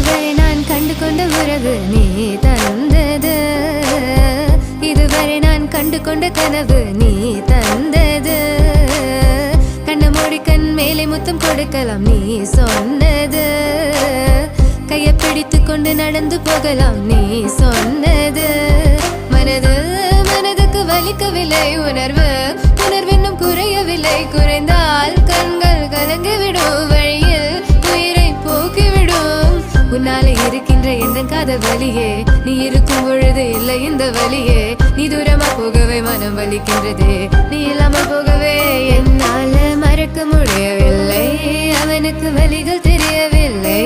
இதுவரை நான் கண்டு கொண்ட உறவு நீ தந்தது, இதுவரை நான் கண்டு கொண்ட கனவு நீ தந்தது. கண்ண மூடி கண் மேலே முத்தம் கொடுக்கலாம் நீ சொன்னது, கையை பிடித்து கொண்டு நடந்து போகலாம் நீ சொன்னது. மனதுக்கு வலிக்கவில்லை உணர்வு, உணர்வென்னும் குறையவில்லை, குறைந்தால் கண்கள் கலங்கிவிடும், வழியில் உயிரை போக்கிவிடும். உன்னாலே இருக்கின்ற எந்த காதல் வலியே, நீ இருக்கும் பொழுது இல்லை இந்த வலியே. நீ தூரமா போகவே மனம் வலிக்கின்றதே, நீ இல்லாமல் போகவே என்னால மறக்க முடியவில்லை. அவனுக்கு வலிகள் தெரியவில்லை.